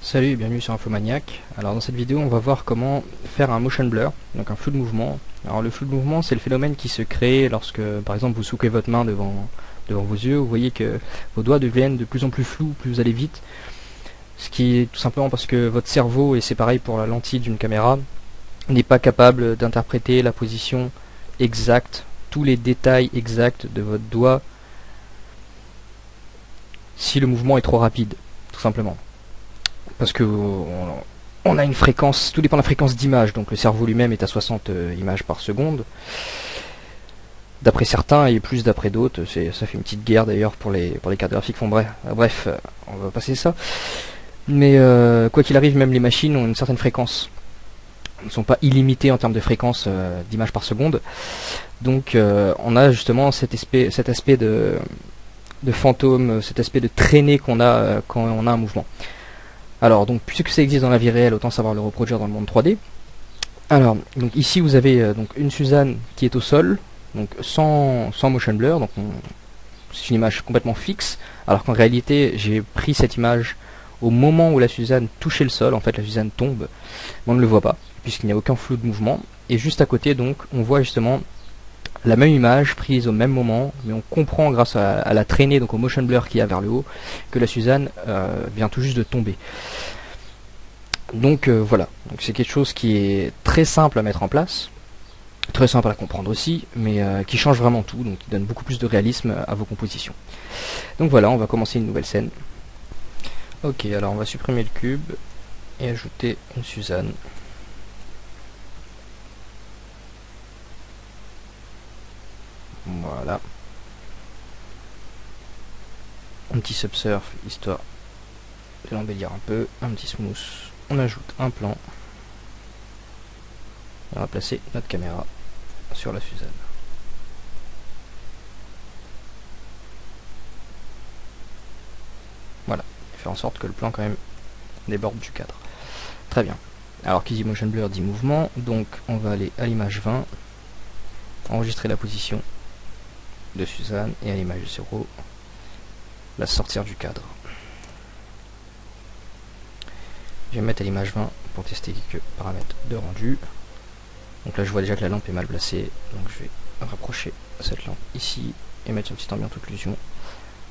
Salut et bienvenue sur Infomaniac. Alors dans cette vidéo on va voir comment faire un motion blur, donc un flou de mouvement. Alors le flou de mouvement c'est le phénomène qui se crée lorsque par exemple vous souquez votre main devant vos yeux, vous voyez que vos doigts deviennent de plus en plus flous plus vous allez vite. Ce qui est tout simplement parce que votre cerveau, et c'est pareil pour la lentille d'une caméra, n'est pas capable d'interpréter la position exacte, tous les détails exacts de votre doigt si le mouvement est trop rapide, tout simplement. Parce que on a une fréquence, tout dépend de la fréquence d'image, donc le cerveau lui-même est à 60 images par seconde. D'après certains et plus d'après d'autres, ça fait une petite guerre d'ailleurs pour les cartes graphiques. Bref, on va passer ça. Mais quoi qu'il arrive, même les machines ont une certaine fréquence. Elles ne sont pas illimitées en termes de fréquence d'images par seconde. Donc on a justement cet aspect de fantôme, cet aspect de traînée qu'on a quand on a un mouvement. Alors, donc, puisque ça existe dans la vie réelle, autant savoir le reproduire dans le monde 3D. Alors, donc ici vous avez donc une Suzanne qui est au sol, donc sans motion blur, donc c'est une image complètement fixe, alors qu'en réalité j'ai pris cette image au moment où la Suzanne touchait le sol. En fait la Suzanne tombe, mais on ne le voit pas, puisqu'il n'y a aucun flou de mouvement, et juste à côté donc on voit justement la même image prise au même moment, mais on comprend grâce à la traînée, donc au motion blur qu'il y a vers le haut, que la Suzanne vient tout juste de tomber. Donc voilà, donc c'est quelque chose qui est très simple à mettre en place, très simple à comprendre aussi, mais qui change vraiment tout, donc qui donne beaucoup plus de réalisme à vos compositions. Donc voilà, on va commencer une nouvelle scène. Ok, alors on va supprimer le cube et ajouter une Suzanne. Voilà. Un petit subsurf, histoire de l'embellir un peu. Un petit smooth. On ajoute un plan. On va placer notre caméra sur la Suzanne. Voilà. Faire en sorte que le plan quand même déborde du cadre. Très bien. Alors qui dit motion blur dit mouvement. Donc on va aller à l'image 20. Enregistrer la position de Suzanne et à l'image 0 la sortir du cadre. Je vais me mettre à l'image 20 pour tester quelques paramètres de rendu. Donc là je vois déjà que la lampe est mal placée, donc je vais rapprocher cette lampe ici et mettre une petite ambiance occlusion.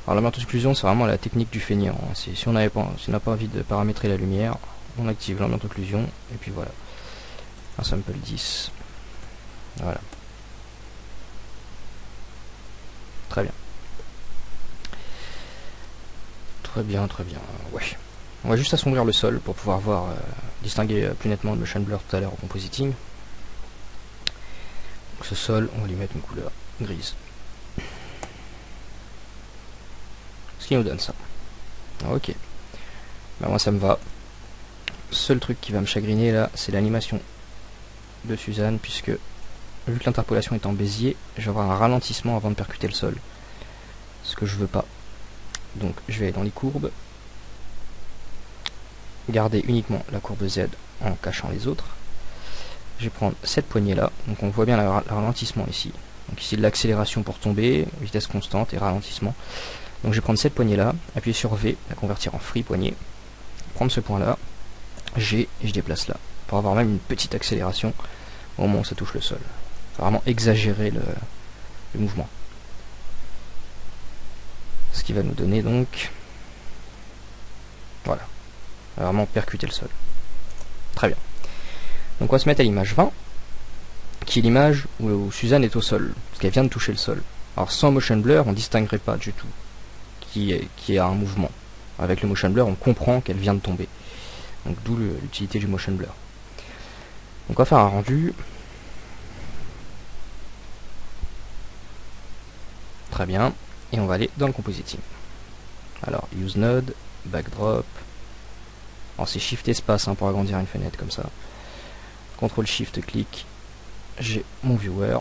Alors l'ambiance occlusion c'est vraiment la technique du feignant, hein. Si on n'a pas envie de paramétrer la lumière, on active l'ambiance occlusion et puis voilà. Un sample 10. Voilà. Très bien. Très bien, ouais. On va juste assombrir le sol pour pouvoir voir, distinguer plus nettement le motion blur tout à l'heure au compositing. Donc ce sol, on va lui mettre une couleur grise. Ce qui nous donne ça. Ok. Ben moi ça me va. Seul truc qui va me chagriner là, c'est l'animation de Suzanne, puisque vu que l'interpolation est en bézier, je vais avoir un ralentissement avant de percuter le sol. Ce que je veux pas. Donc je vais aller dans les courbes, garder uniquement la courbe Z en cachant les autres. Je vais prendre cette poignée là, donc on voit bien le ralentissement ici. Donc ici de l'accélération pour tomber, vitesse constante et ralentissement. Donc je vais prendre cette poignée là, appuyer sur V, la convertir en free poignée, prendre ce point là, G et je déplace là, pour avoir même une petite accélération au moment où ça touche le sol. Faut vraiment exagérer le mouvement. Ce qui va nous donner donc, voilà, vraiment percuter le sol. Très bien. Donc on va se mettre à l'image 20, qui est l'image où Suzanne est au sol, parce qu'elle vient de toucher le sol. Alors sans motion blur, on ne distinguerait pas du tout qui est un mouvement. Avec le motion blur, on comprend qu'elle vient de tomber. Donc d'où l'utilité du motion blur. Donc on va faire un rendu. Très bien. Et on va aller dans le compositing. Alors, use node, backdrop. Alors c'est shift espace hein, pour agrandir une fenêtre comme ça. CTRL shift clic. J'ai mon viewer.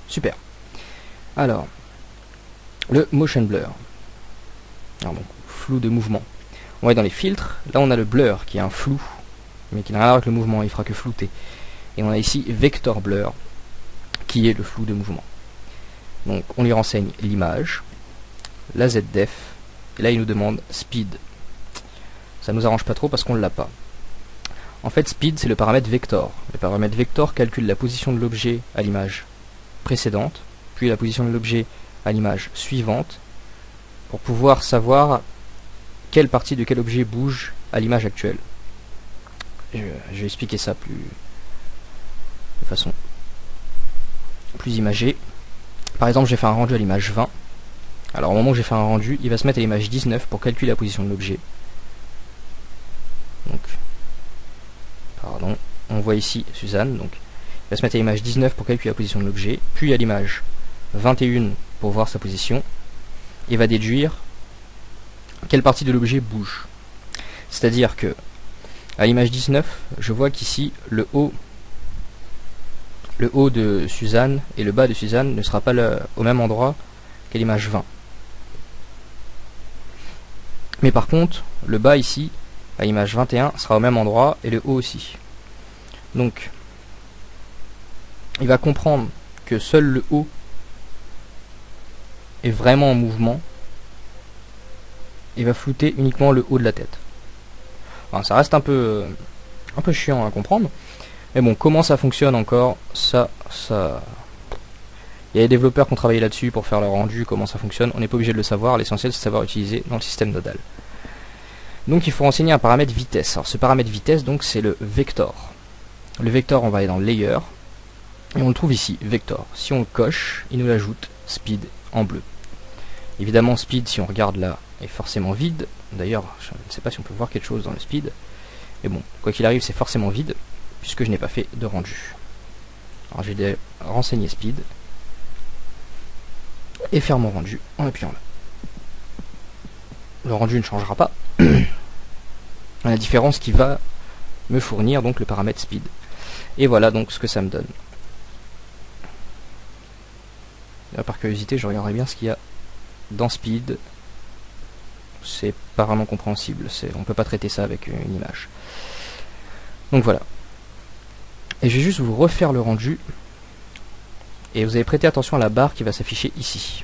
Super. Alors, le motion blur. Alors donc, flou de mouvement. On va aller dans les filtres. Là on a le blur qui est un flou, mais qui n'a rien à voir avec le mouvement, il fera que flouter. Et on a ici vector blur, qui est le flou de mouvement. Donc on lui renseigne l'image, la ZDef, et là il nous demande speed. Ça nous arrange pas trop parce qu'on l'a pas. En fait, speed, c'est le paramètre vector. Le paramètre vector calcule la position de l'objet à l'image précédente, puis la position de l'objet à l'image suivante, pour pouvoir savoir quelle partie de quel objet bouge à l'image actuelle. Je vais expliquer ça de façon plus imagée. Par exemple, j'ai fait un rendu à l'image 20. Alors au moment où j'ai fait un rendu, il va se mettre à l'image 19 pour calculer la position de l'objet. Donc, pardon, on voit ici Suzanne, donc il va se mettre à l'image 19 pour calculer la position de l'objet, puis à l'image 21 pour voir sa position, et va déduire quelle partie de l'objet bouge. C'est-à-dire que à l'image 19, je vois qu'ici le haut de Suzanne et le bas de Suzanne ne sera pas au même endroit qu'à l'image 20. Mais par contre, le bas ici, à l'image 21, sera au même endroit et le haut aussi. Donc, il va comprendre que seul le haut est vraiment en mouvement et va flouter uniquement le haut de la tête. Enfin, ça reste un peu chiant à comprendre. Mais bon, comment ça fonctionne encore, ça... Il y a des développeurs qui ont travaillé là-dessus pour faire leur rendu, comment ça fonctionne. On n'est pas obligé de le savoir, l'essentiel c'est de savoir utiliser dans le système nodal. Donc il faut renseigner un paramètre vitesse. Alors ce paramètre vitesse, donc c'est le vector. Le vector, on va aller dans Layer, et on le trouve ici, vector. Si on le coche, il nous l'ajoute, speed, en bleu. Évidemment, speed, si on regarde là, est forcément vide. D'ailleurs, je ne sais pas si on peut voir quelque chose dans le speed. Mais bon, quoi qu'il arrive, c'est forcément vide, puisque je n'ai pas fait de rendu. Alors je vais renseigner speed, et faire mon rendu en appuyant là. Le rendu ne changera pas. La différence qui va me fournir donc le paramètre speed. Et voilà donc ce que ça me donne. Là, par curiosité, je regarderai bien ce qu'il y a dans speed. C'est pas vraiment compréhensible. On peut pas traiter ça avec une image. Donc voilà. Et je vais juste vous refaire le rendu. Et vous allez prêter attention à la barre qui va s'afficher ici.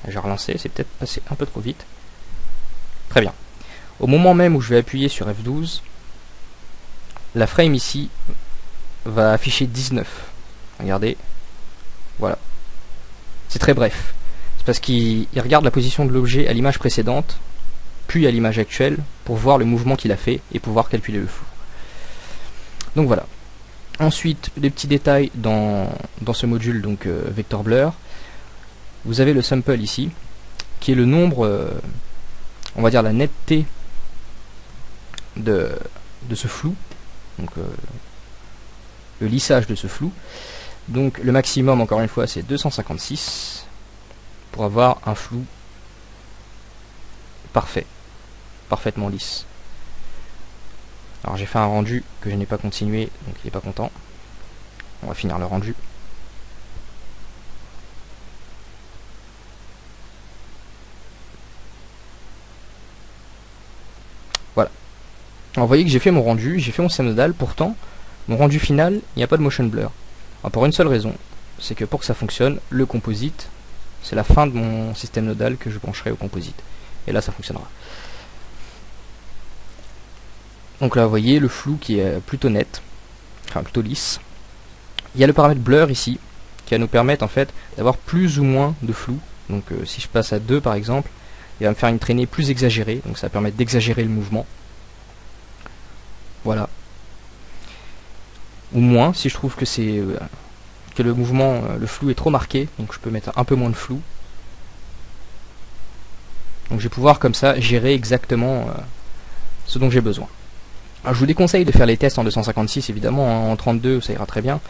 Je vais relancer, c'est peut-être passé un peu trop vite. Très bien. Au moment même où je vais appuyer sur F12, la frame ici va afficher 19. Regardez. Voilà. C'est très bref. C'est parce qu'il regarde la position de l'objet à l'image précédente, puis à l'image actuelle, pour voir le mouvement qu'il a fait et pouvoir calculer le flou. Donc voilà. Ensuite, des petits détails dans ce module, donc Vector Blur. Vous avez le sample ici, qui est le nombre, on va dire la netteté de ce flou, donc le lissage de ce flou. Donc le maximum, encore une fois, c'est 256 pour avoir un flou parfait, parfaitement lisse. Alors j'ai fait un rendu que je n'ai pas continué, donc il n'est pas content. On va finir le rendu. Voilà. Alors vous voyez que j'ai fait mon rendu, j'ai fait mon système nodal, pourtant, mon rendu final, il n'y a pas de motion blur. Alors pour une seule raison, c'est que pour que ça fonctionne, le composite, c'est la fin de mon système nodal que je brancherai au composite. Et là ça fonctionnera. Donc là vous voyez le flou qui est plutôt net, enfin plutôt lisse. Il y a le paramètre blur ici, qui va nous permettre en fait d'avoir plus ou moins de flou. Donc si je passe à 2 par exemple, il va me faire une traînée plus exagérée, donc ça va permettre d'exagérer le mouvement. Voilà. Ou moins, si je trouve que c'est que le mouvement, le flou est trop marqué, donc je peux mettre un peu moins de flou. Donc je vais pouvoir comme ça gérer exactement ce dont j'ai besoin. Alors, je vous déconseille de faire les tests en 256 évidemment, hein, en 32 ça ira très bien.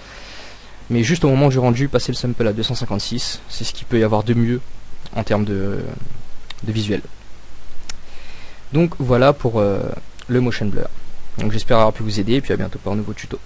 Mais juste au moment où j'ai rendu, passer le sample à 256, c'est ce qu'il peut y avoir de mieux en termes de visuel. Donc voilà pour le motion blur. Donc j'espère avoir pu vous aider et puis à bientôt pour un nouveau tuto.